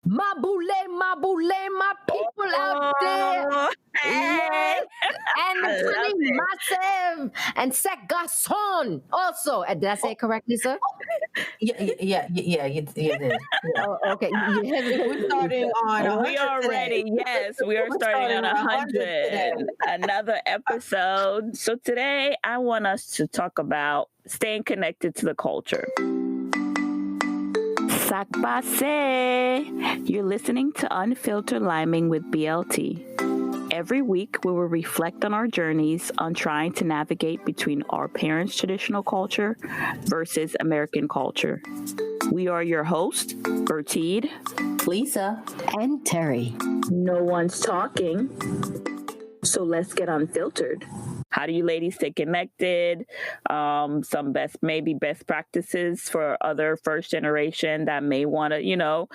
Mabule, my people out there. Hey. And the pretty massive and sec garçon also. Did I say it correctly, sir? Yeah, you did. Yeah. Oh, okay. We're starting on 100 We are today. ready. Yes, we are starting on 100 today. 100. Another episode. So today I want us to talk about staying connected to the culture. Sac passe. You're listening to Unfiltered Limin with BLT. Every week, we will reflect on our journeys on trying to navigate between our parents' traditional culture versus American culture. We are your hosts, Bertide, Lisa, and Terry. No one's talking, so let's get unfiltered. How do you ladies stay connected? Some best practices for other first generation that may want to,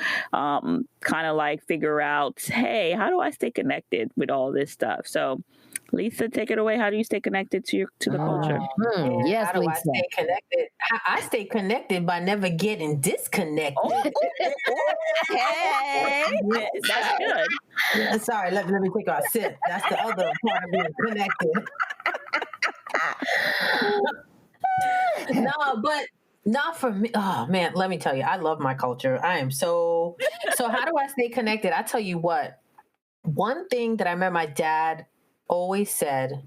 kind of like figure out, hey, how do I stay connected with all this stuff? So, Lisa, take it away. How do you stay connected to the culture? Yes, how do Lisa. I stay connected? I stay connected by never getting disconnected. Hey, that's good. Sorry, let me take a sip. That's the other part of being connected. No, but not for me. Oh man, let me tell you, I love my culture. I am so how do I stay connected? I tell you what, one thing that I remember my dad always said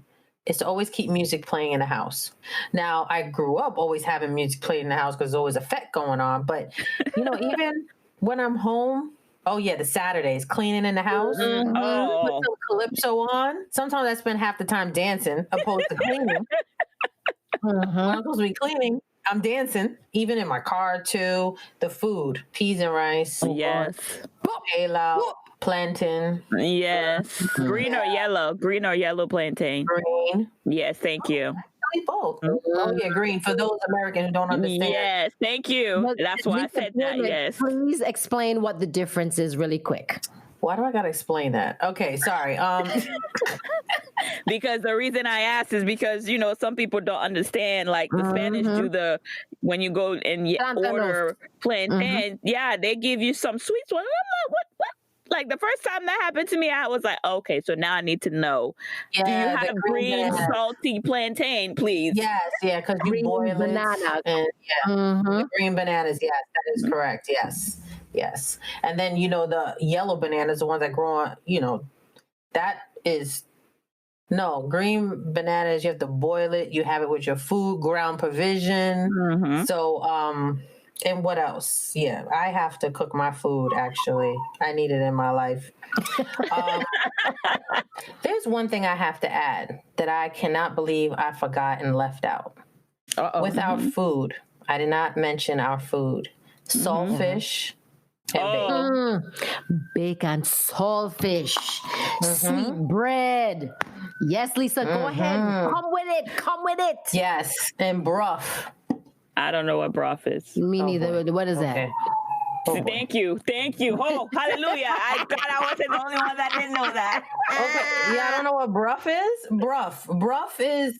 is to always keep music playing in the house. Now, I grew up always having music playing in the house because there's always a fete going on. But, even when I'm home, the Saturdays, cleaning in the house, put some calypso on. Sometimes I spend half the time dancing opposed to cleaning. When I'm supposed to be cleaning, I'm dancing, even in my car too. The food, peas and rice. Yes. Paella, plantain. Yes. Green or yellow plantain. Green. Yes, thank you. Both. Oh yeah, green for those Americans who don't understand. Yes, thank you. But That's why I said that. Yes. Please explain what the difference is really quick. Why do I gotta explain that? Okay, sorry. Because the reason I asked is because some people don't understand. Like the Spanish do when you go and order plantain, they give you some sweets. And I'm like, what? Like the first time that happened to me, I was like, okay, so now I need to know. Yeah, do you have green salty plantain, please? Yes, because you boil bananas. And the green bananas. Yes, that is correct. Yes. And then the yellow bananas, the ones that grow on. That is green bananas. You have to boil it. You have it with your food, ground provision. So and what else? Yeah, I have to cook my food, actually. I need it in my life. There's one thing I have to add that I cannot believe I forgot and left out. With our food, I did not mention our food. Saltfish and bacon. Bacon, saltfish, sweet bread. Yes, Lisa, go ahead. Come with it. Yes, and broth. I don't know what broth is. Me neither. What is that? Thank you. Oh, hallelujah. I thought I wasn't the only one that didn't know that. Okay. Yeah, I don't know what broth is. Broth is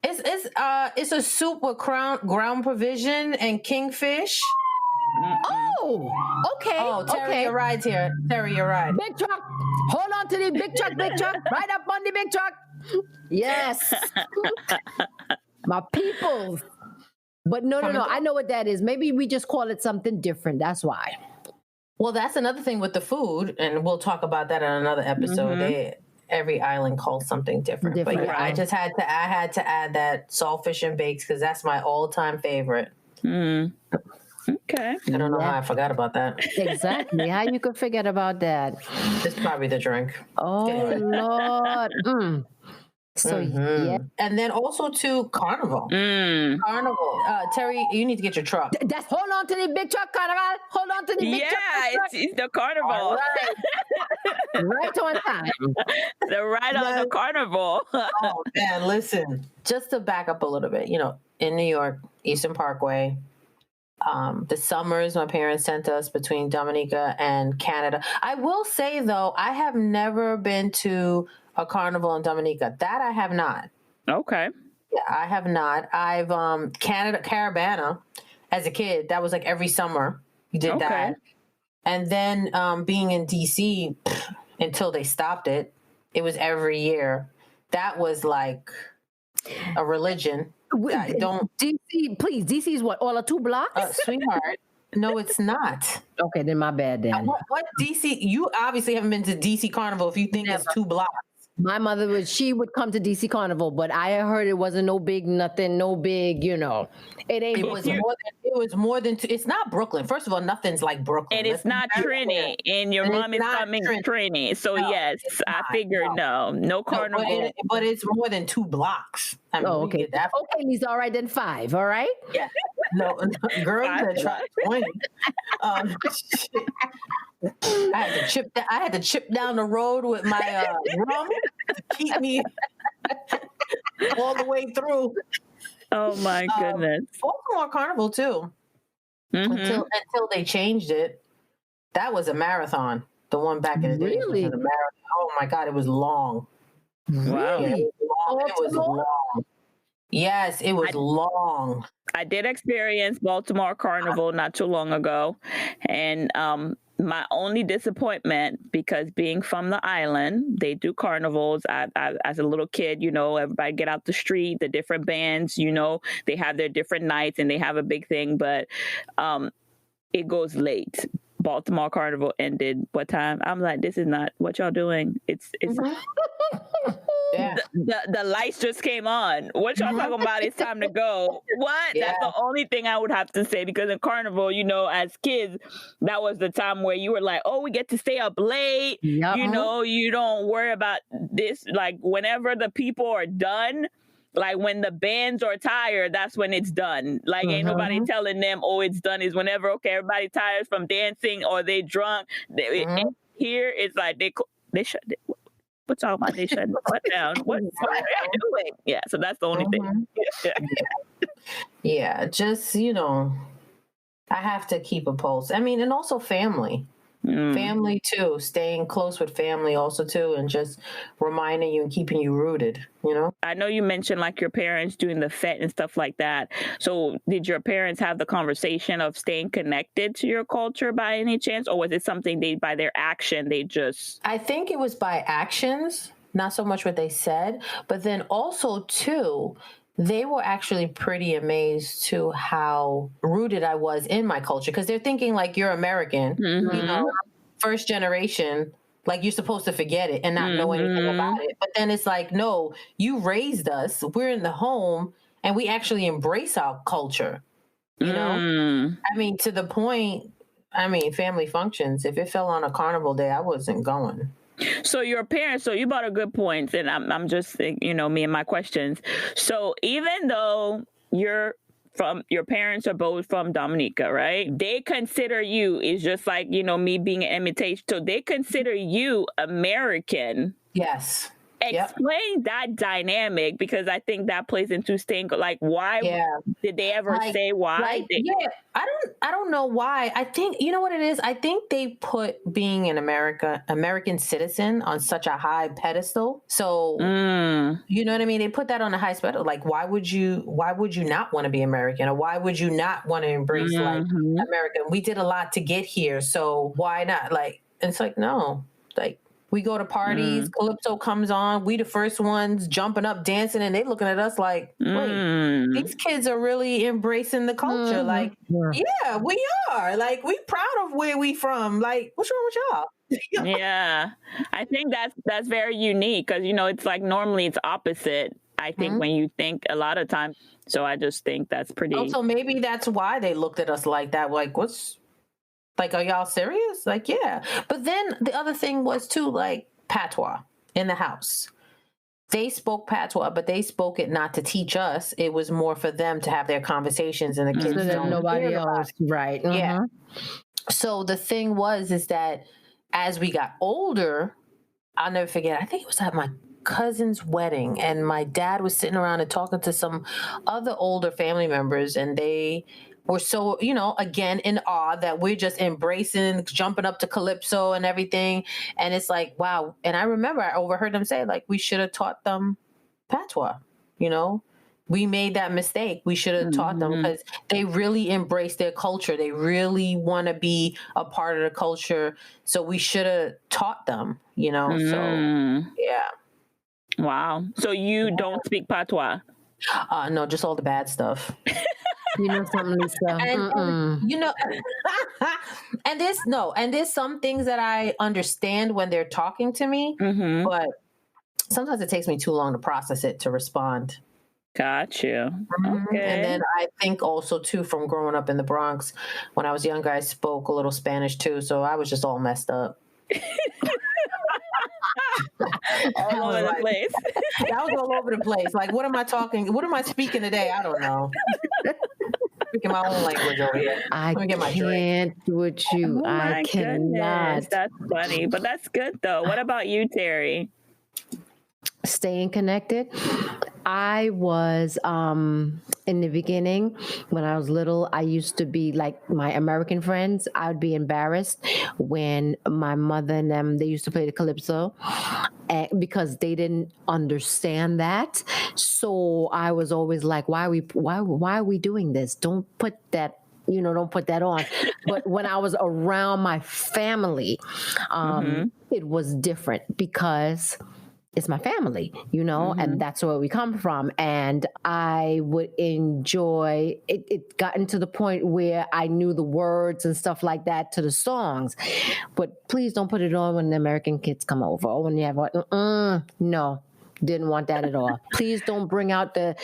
it's a soup with ground provision and kingfish. Oh, okay. Oh, Terry, you're right here. Terry, you're right. Big truck. Hold on to the big truck. Right up on the big truck. Yes. My people. But no. I know what that is. Maybe we just call it something different. That's why. Well, that's another thing with the food, and we'll talk about that in another episode. Every island calls something different. But yeah, I had to add that saltfish and bakes because that's my all-time favorite. Okay. I don't know how I forgot about that. Exactly. How you could forget about that? It's probably the drink. Oh, Lord. So, yeah. And then also to Carnival. Carnival. Terry, you need to get your truck. That's hold on to the big truck, Carnival. Hold on to the big truck. Yeah, it's the Carnival. Right on time. They're right on the Carnival. Oh, man, listen. Just to back up a little bit, in New York, Eastern Parkway, the summers my parents sent us between Dominica and Canada. I will say, though, I have never been to a carnival in Dominica. That I have not. Okay. Yeah, I have not. I've Caravana as a kid. That was like every summer. You did that. And then being in DC until they stopped it, it was every year. That was like a religion. Don't DC, please. DC is what, all of 2 blocks? Sweetheart. No, it's not. Okay, then my bad then. What DC? You obviously haven't been to DC Carnival if you think it's 2 blocks. My mother she would come to DC Carnival, but I heard it wasn't no big, it ain't. It was more than two. It's not Brooklyn. First of all, nothing's like Brooklyn. And it's not Trini, and your mom is coming Trini. So no, yes, I figured no Carnival. But it's more than 2 blocks. I mean, okay. Okay, Lisa. All right, then 5. All right. Yeah. No, girl, you had tried 20. I had to chip down the road with my rum to keep me all the way through. Oh my goodness! Baltimore Carnival too. Mm-hmm. Until they changed it, that was a marathon. The one back in the day was a marathon. Oh my God, it was long. Wow, it was long. Yes, it was long. I did experience Baltimore Carnival not too long ago, and my only disappointment, because being from the island, they do carnivals. I as a little kid, everybody get out the street, the different bands, they have their different nights and they have a big thing, but it goes late. Baltimore Carnival ended what time? I'm like, this is not what y'all doing. It's yeah. the lights just came on. What y'all talking about? It's time to go. What? Yeah. That's the only thing I would have to say, because in Carnival, as kids, that was the time where you were like, oh, we get to stay up late. Yep. You don't worry about this. Like, whenever the people are done, like when the bands are tired, that's when it's done. Like, ain't nobody telling them, oh, it's done. Is whenever, okay, everybody tired from dancing or they drunk. Here, it's like they shut it. What's all about? They shut what down? What are you doing? Yeah, so that's the only thing. Yeah, just, I have to keep a pulse. I mean, and also family. Family too, staying close with family also too, and just reminding you and keeping you rooted, I know you mentioned like your parents doing the fete and stuff like that. So did your parents have the conversation of staying connected to your culture by any chance? Or was it something by their action, I think it was by actions, not so much what they said, but then also too, they were actually pretty amazed to how rooted I was in my culture, because they're thinking like, you're American, first generation, like you're supposed to forget it and not know anything about it. But then it's like, no, you raised us. We're in the home and we actually embrace our culture. I mean, to the point, family functions, if it fell on a carnival day, I wasn't going. So your parents, so you brought a good point, and I'm just, me and my questions. So even though your parents are both from Dominica, right? They consider you, is just like, me being an imitation. So they consider you American. Yes. Explain that dynamic, because I think that plays into staying, like, why did they ever say why? I don't know why. I think, you know what it is? I think they put being an American citizen on such a high pedestal. So, you know what I mean? They put that on a high pedestal. Like, why would you not want to be American? Or why would you not want to embrace like American? We did a lot to get here. So why not? Like, it's like, no, like, we go to parties, Calypso comes on, we the first ones jumping up, dancing, and they looking at us like, wait, these kids are really embracing the culture. Like, yeah, we are. Like, we proud of where we from. Like, what's wrong with y'all? Yeah. I think that's very unique, because, it's like normally it's opposite, I think, when you think a lot of times. So I just think that's pretty. Also, maybe that's why they looked at us like that. Like, like, are y'all serious? Like, yeah. But then the other thing was too, like, patois in the house. They spoke patois, but they spoke it not to teach us. It was more for them to have their conversations, and the kids don't nobody else. Right. Yeah. So the thing is that as we got older, I'll never forget, I think it was at my cousin's wedding, and my dad was sitting around and talking to some other older family members, and they were so, again, in awe that we're just embracing, jumping up to Calypso and everything. And it's like, wow. And I remember I overheard them say, like, we should have taught them patois, we made that mistake. We should have taught them, because they really embrace their culture. They really want to be a part of the culture. So we should have taught them, So, yeah. Wow. So you don't speak patois? No, just all the bad stuff. You know something, Lisa? And there's some things that I understand when they're talking to me, but sometimes it takes me too long to process it to respond. Got you. Okay. And then I think also too, from growing up in the Bronx, when I was younger, I spoke a little Spanish too, so I was just all messed up. All over the place. I was all over the place. Like, what am I talking? What am I speaking today? I don't know. Speaking my own language over here. I can't do it. You. Oh I cannot. Goodness. That's funny, but that's good though. What about you, Terry? Staying connected. I was in the beginning, when I was little, I used to be like my American friends. I would be embarrassed when my mother and them, they used to play the calypso, because they didn't understand that. So I was always like, why are we doing this? Don't put that on. But when I was around my family, it was different, because it's my family, and that's where we come from. And I would enjoy it. It gotten to the point where I knew the words and stuff like that to the songs. But please don't put it on when the American kids come over, or when you have no. Didn't want that at all. Please don't bring out the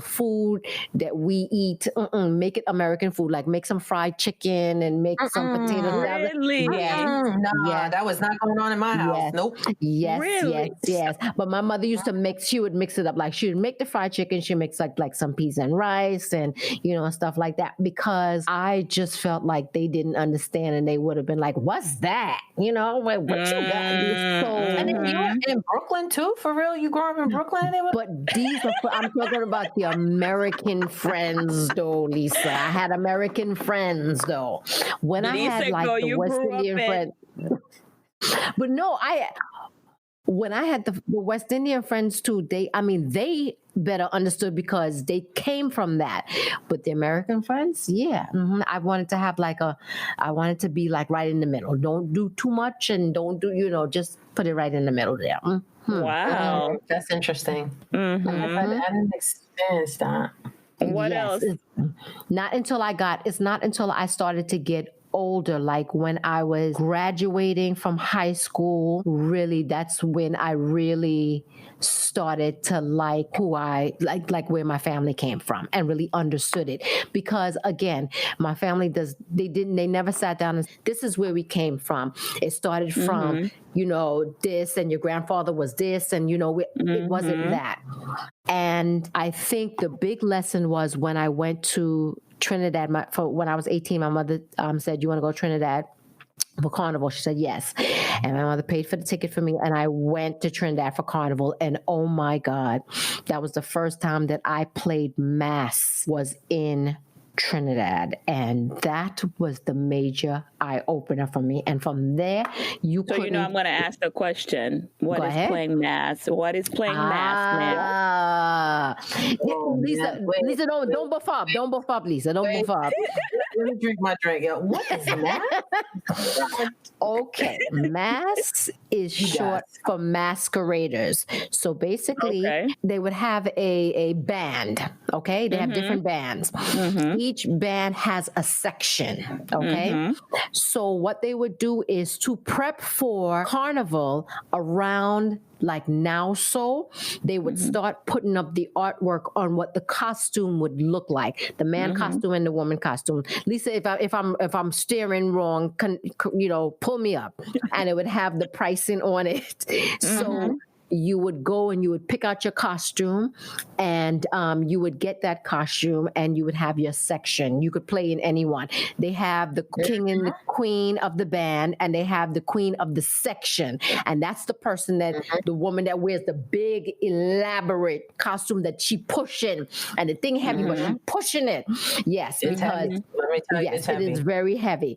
food that we eat. Make it American food. Like make some fried chicken and make some potato salad. Really? Yeah. That was not going on in my house. Yes. Nope. Yes, really? yes. But my mother used to she would mix it up. Like she would make the fried chicken. She makes like some peas and rice and, stuff like that. Because I just felt like they didn't understand, and they would have been like, what's that? What you got? And then you were in Brooklyn too, for real? You grew up in Brooklyn? But I'm talking about the American friends, though, Lisa. I had American friends, though. When I had the West Indian friends. But no, when I had the West Indian friends too, they better understood, because they came from that. But the American friends, I wanted to have I wanted to be like right in the middle. Don't do too much, and don't do, just put it right in the middle there. Wow. That's interesting. I didn't experience that. What else? It's not until I started to get older, like when I was graduating from high school, really, that's when I really started to like who I like where my family came from, and really understood it. Because again, my family they never sat down and this is where we came from. It started from, this, and your grandfather was this, and it wasn't that. And I think the big lesson was when I went to Trinidad, when I was 18, my mother said, "You want to go to Trinidad for Carnival?" She said yes. And my mother paid for the ticket for me, and I went to Trinidad for Carnival. And oh my God, that was the first time that I played mass, was in Trinidad. And that was the major eye-opener for me. And from there, I'm going to ask the question. What is playing mass? What is playing mass, man? Lisa, don't buff up. Don't buff up, Lisa. Don't buff up. Let me drink my drink. What is mass? Okay. Mass is short for masqueraders. So basically, they would have a band, okay? They have different bands. Each band has a section, okay? So what they would do is to prep for Carnival around like now, so they would start putting up the artwork on what the costume would look like, the man costume and the woman costume. Lisa, if I'm steering wrong, pull me up, and it would have the pricing on it. So you would go and you would pick out your costume, and you would get that costume, and you would have your section. You could play in any one. They have the king and the queen of the band, and they have the queen of the section. And that's the person the woman that wears the big elaborate costume that she pushing, and the thing heavy, but she pushing it. Yes, it's because heavy. Let me tell you, yes, it is very heavy.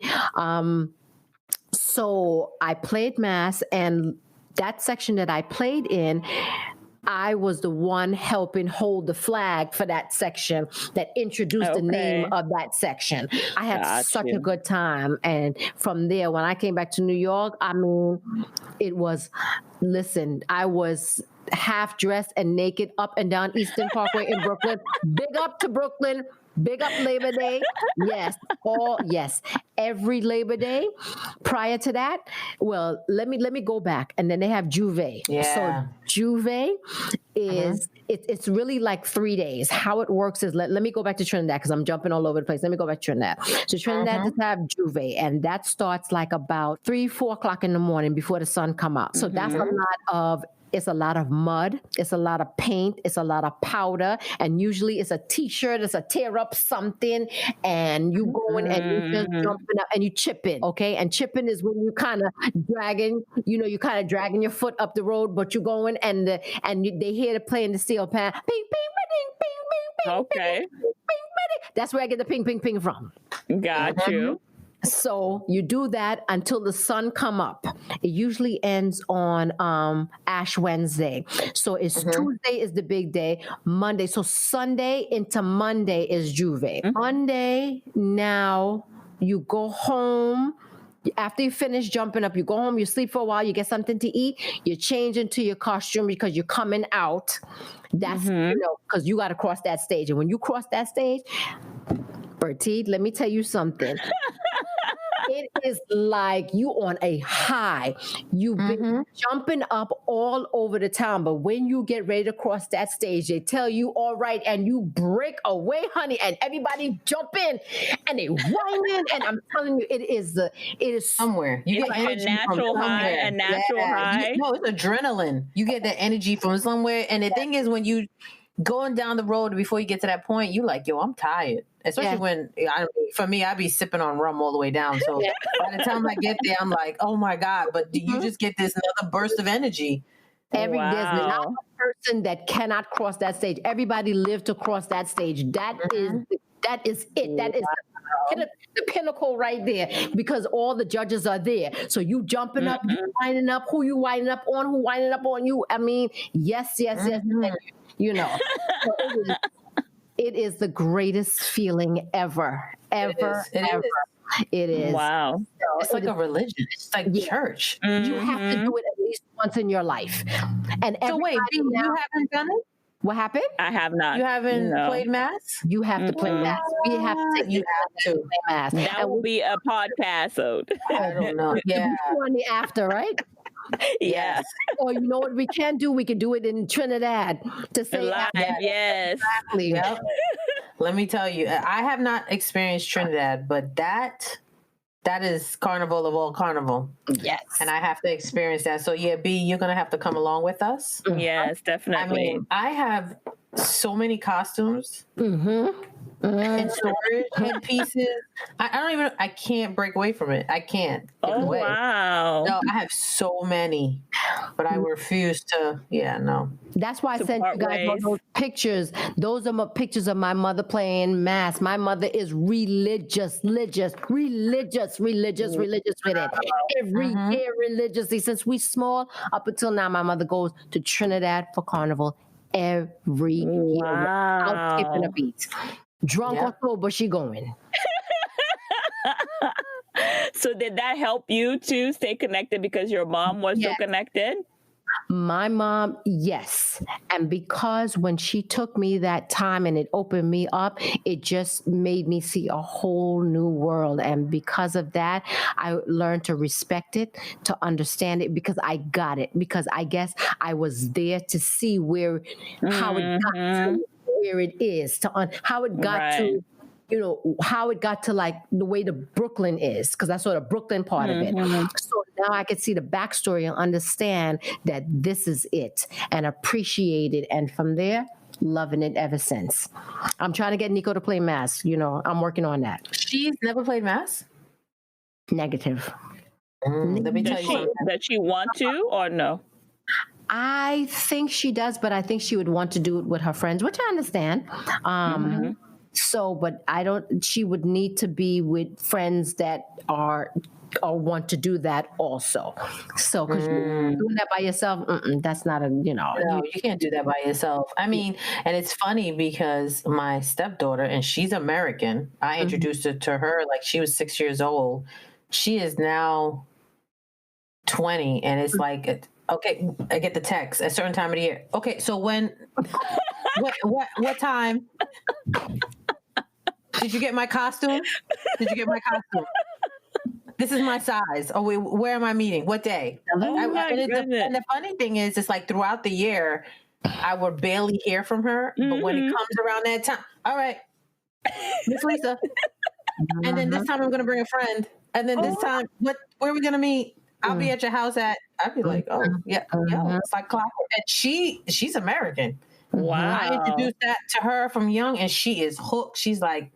So I played mass, and that section that I played in, I was the one helping hold the flag for that section that introduced the name of that section. I had such a good time. And from there, when I came back to New York, I mean, it was, listen, I was half dressed and naked up and down Eastern Parkway in Brooklyn. Big up to Brooklyn. Big up Labor Day. Yes. Every Labor Day. Prior to that, well, let me go back. And then they have Juve. Yeah. So Juve is it's really like 3 days. How it works is let me go back to Trinidad because I'm jumping all over the place. Let me go back to Trinidad. So Trinidad does have Juve, and that starts like about 3-4 o'clock in the morning before the sun come out. So that's it's a lot of mud. It's a lot of paint. It's a lot of powder. And usually it's a t-shirt. It's a tear up something. And you go in and you just jumping up and you chipping. Okay. And chipping is when you kind of dragging your foot up the road, but you're going and they hear the play in the steel pan. Ping, ping, ping, ping, ping, ping. Okay. Ping, ping, ping. That's where I get the ping, ping, ping from. Got you. So you do that until the sun come up. It usually ends on Ash Wednesday. So it's Tuesday is the big day. Monday. So Sunday into Monday is Juve. Monday, now you go home. After you finish jumping up, you go home, you sleep for a while, you get something to eat, you change into your costume because you're coming out. That's, because you got to cross that stage. And when you cross that stage, Bertie, let me tell you something. It is like you on a high. You've been jumping up all over the town, but when you get ready to cross that stage, they tell you, all right, and you break away, honey, and everybody jump in, and they whine in, and I'm telling you, it is somewhere. You get like a natural high, high. No, it's adrenaline. You get that energy from somewhere, and the thing is, when you going down the road before you get to that point, you like, yo, I'm tired. Especially when, for me, I be sipping on rum all the way down. So by the time I get there, I'm like, oh my God. But you just get this another burst of energy. There's not a person that cannot cross that stage. Everybody live to cross that stage. That is it. That is the pinnacle right there, because all the judges are there. So you jumping up, you winding up, who you winding up on you. I mean, yes. You know, so it is the greatest feeling ever. It is. Wow. So it's like a religion. It's like church. You have to do it at least once in your life. And so wait, you haven't done it? What happened? I have not. You haven't played Mass? You have to play Mass. We have to take you have to play Mass. That will be a podcast. I don't know. Yeah. On the after, right? Yes. Or you know what we can do? We can do it in Trinidad to say live. Yes. Exactly. Yep. Let me tell you, I have not experienced Trinidad, but that is carnival of all carnival. Yes. And I have to experience that. So yeah, B, you're going to have to come along with us. Yes, definitely. I mean, I have so many costumes and storage headpieces. I can't break away from it. I can't. Wow. No, I have so many, but I refuse to. Yeah, no. That's why I sent you guys all those pictures. Those are my pictures of my mother playing Mass. My mother is religious with it. Every year religiously. Since we small, up until now, my mother goes to Trinidad for carnival every year. Without skipping a beat. Drunk or sober, she going. So did that help you to stay connected because your mom was so connected? My mom, yes. And because when she took me that time and it opened me up, it just made me see a whole new world. And because of that, I learned to respect it, to understand it, because I got it. Because I guess I was there to see how it got to where it is, how it got to, how it got to like the way the Brooklyn is, because that's sort of Brooklyn part of it. So now I could see the backstory and understand that this is it and appreciate it. And from there, loving it ever since. I'm trying to get Nico to play Mass. I'm working on that. She's never played Mass? Negative. Let me tell you something. Does she want to or no? I think she does, but I think she would want to do it with her friends, which I understand. So, but she would need to be with friends that are or want to do that also. So, because you're doing that by yourself, that's not No, you can't do that by yourself. I mean, and it's funny because my stepdaughter, and she's American, I introduced her to her like she was 6 years old. She is now 20, and it's like, okay, I get the text at a certain time of the year. Okay, so when, what time? Did you get my costume? Did you get my costume? This is my size. Oh, wait, where am I meeting? What day? And the funny thing is, it's like throughout the year, I would barely hear from her. But when it comes around that time, all right, Miss Lisa. And then this time I'm going to bring a friend. And then this time, where are we going to meet? I'll be at your house I'd be like, oh, yeah, it's like clockwork. And she's American. Wow. I introduced that to her from young, and she is hooked. She's like,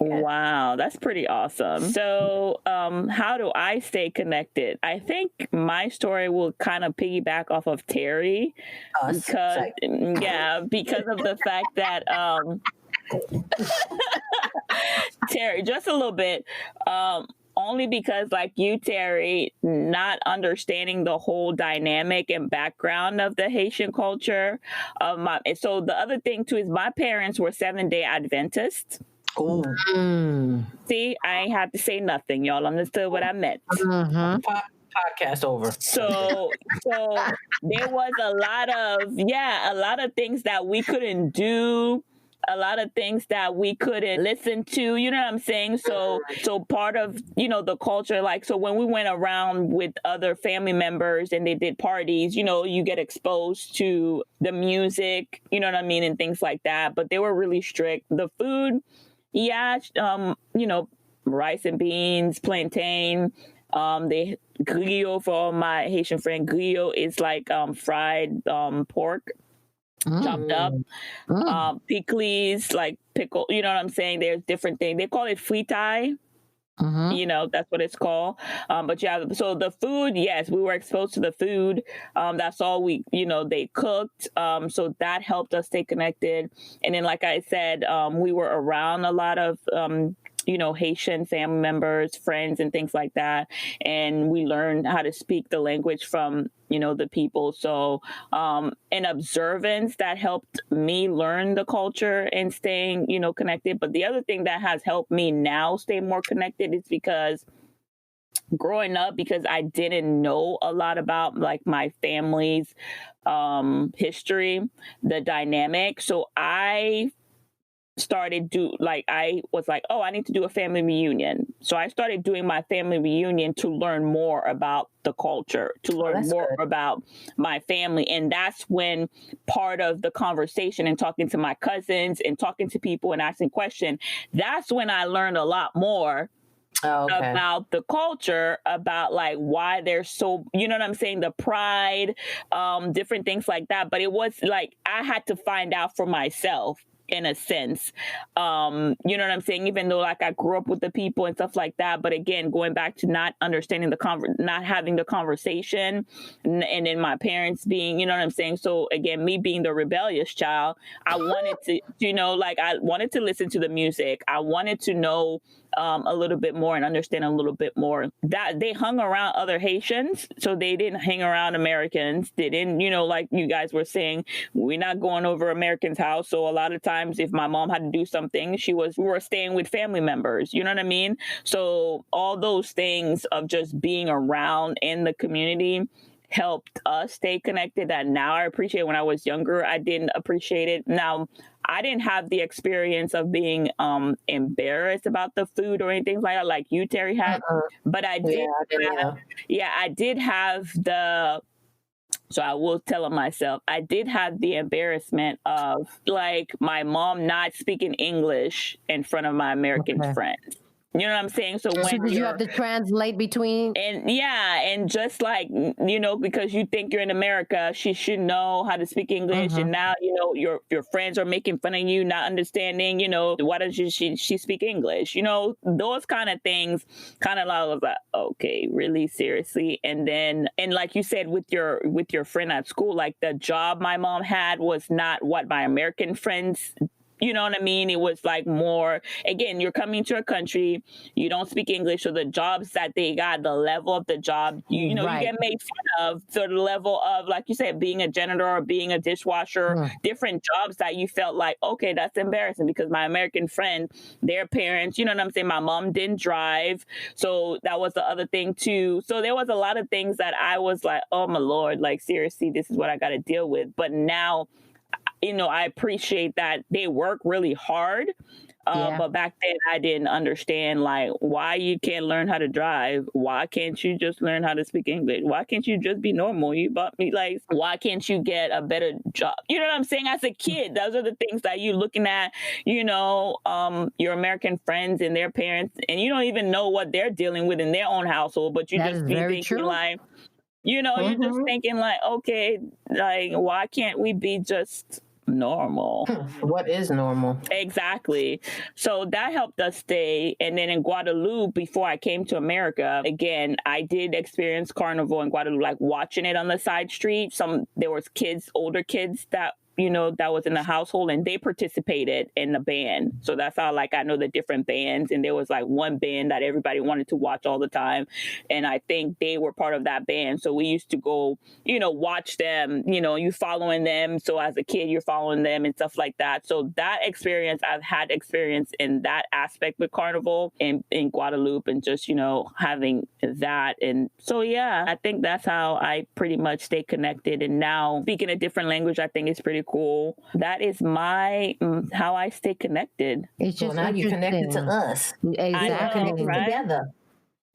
wow, that's pretty awesome. So how do I stay connected? I think my story will kind of piggyback off of Terry. Because of the fact that Terry, just a little bit, only because like you, Terry, not understanding the whole dynamic and background of the Haitian culture. So the other thing too is my parents were 7-day Adventists. oh, See, I ain't have to say nothing. Y'all understood what I meant. podcast over. So there was a lot of things that we couldn't do, a lot of things that we couldn't listen to, you know what I'm saying? So part of, the culture, like, so when we went around with other family members and they did parties, you get exposed to the music, you know what I mean? And things like that. But they were really strict. The food, rice and beans, plantain, they griot for all my Haitian friend. Griot is like fried pork chopped up. Pickles, like pickle, you know what I'm saying? There's different things. They call it fritai. That's what it's called. But yeah, so the food, yes, we were exposed to the food. That's all they cooked. So that helped us stay connected. And then, like I said, we were around a lot of, Haitian family members, friends, and things like that. And we learned how to speak the language from, the people. So, an observance that helped me learn the culture and staying, connected. But the other thing that has helped me now stay more connected is because growing up, because I didn't know a lot about like my family's history, the dynamic. So I was like, oh, I need to do a family reunion. So I started doing my family reunion to learn more about the culture, to learn more about my family. And that's when part of the conversation and talking to my cousins and talking to people and asking questions, that's when I learned a lot more about the culture, about like why they're so, you know what I'm saying? The pride, different things like that. But it was like, I had to find out for myself, in a sense, you know what I'm saying? Even though like I grew up with the people and stuff like that, but again, going back to not understanding not having the conversation, and then my parents being, you know what I'm saying? So again, me being the rebellious child, I wanted to, I wanted to listen to the music. I wanted to know a little bit more and understand a little bit more. That they hung around other Haitians, so they didn't hang around Americans. They didn't, like you guys were saying, we're not going over Americans' house. So a lot of times if my mom had to do something, we were staying with family members, you know what I mean? So all those things of just being around in the community helped us stay connected, that now I appreciate. When I was younger, I didn't appreciate it. Now, I didn't have the experience of being embarrassed about the food or anything like that, like you, Terry, had. But I did. I did have the. So I will tell myself, I did have the embarrassment of like my mom not speaking English in front of my American friends. You know what I'm saying? So did you have to translate between? And just like, because you think you're in America, she should know how to speak English. And now, your friends are making fun of you, not understanding, why doesn't she speak English? Those kind of things kind of I was like, okay, really seriously. And then, and like you said, with your friend at school, like the job my mom had was not what my American friends You know what I mean? It was like more, again, you're coming to a country, you don't speak English, so the jobs that they got, the level of the job, you know, you get made fun of. So the level of, like you said, being a janitor or being a dishwasher, different jobs that you felt like, okay, that's embarrassing, because my American friend, their parents, you know what I'm saying? My mom didn't drive. So that was the other thing too. So there was a lot of things that I was like, oh my Lord, like seriously, this is what I got to deal with. But now, you know, I appreciate that they work really hard. But back then I didn't understand, like, why you can't learn how to drive. Why can't you just learn how to speak English? Why can't you just be normal? You bought me, like, why can't you get a better job? You know what I'm saying? As a kid, those are the things that you're looking at, you know, your American friends and their parents, and you don't even know what they're dealing with in their own household, but you just be thinking like, you know, you're just thinking like, okay, like, why can't we be just normal? What is normal? Exactly. So that helped us stay. And then in Guadeloupe, before I came to America, again, I did experience carnival in Guadeloupe, like watching it on the side street. There was kids, older kids that, you know, that was in the household, and they participated in the band. So that's how, like, I know the different bands. And there was like one band that everybody wanted to watch all the time. And I think they were part of that band. So we used to go, you know, watch them, you know, you following them. So as a kid, you're following them and stuff like that. So that experience, I've had experience in that aspect with carnival in Guadeloupe, and just, you know, having that. And so, yeah, I think that's how I pretty much stay connected. And now speaking a different language, I think is pretty cool. That is my how I stay connected. It's just now you're connected to us. Exactly. Connected together.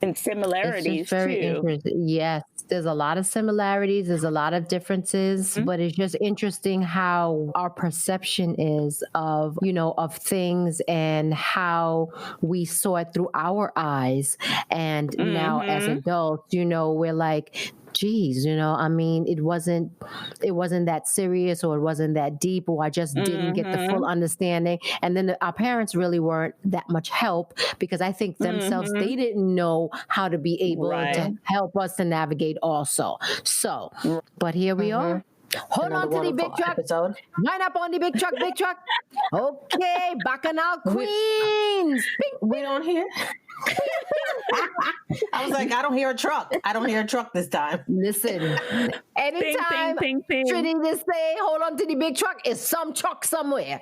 And similarities very too. Interesting. Yes, there's a lot of similarities. There's a lot of differences, but it's just interesting how our perception is of, you know, of things, and how we saw it through our eyes. And now as adults, you know, we're like, geez, you know, I mean, it wasn't that serious, or it wasn't that deep, or I just didn't get the full understanding. And then our parents really weren't that much help, because I think themselves, they didn't know how to be able to help us to navigate also. So, but here we are. Hold on to the big truck. Line up on the big truck, big truck. Okay, Bacchanal Queens. We don't hear. I was like, I don't hear a truck. I don't hear a truck this time. Listen, anytime Trinity to say, hold on to the big truck, is some truck somewhere.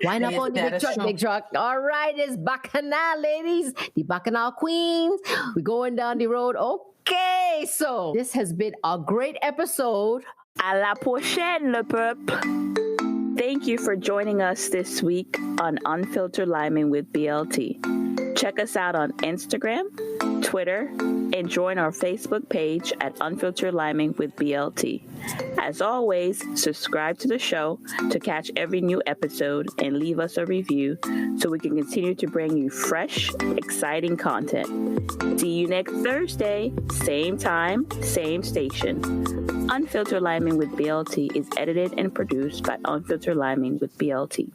Line up on the big truck, big truck. All right, it's Bacchanal, ladies. The Bacchanal Queens. We're going down the road. Okay, so this has been a great episode. À la prochaine, le peuple. Thank you for joining us this week on Unfiltered Limin with BLT. Check us out on Instagram, Twitter, and join our Facebook page at Unfiltered Limin with BLT. As always, subscribe to the show to catch every new episode, and leave us a review so we can continue to bring you fresh, exciting content. See you next Thursday, same time, same station. Unfiltered Limin with BLT is edited and produced by Unfiltered Limin with BLT.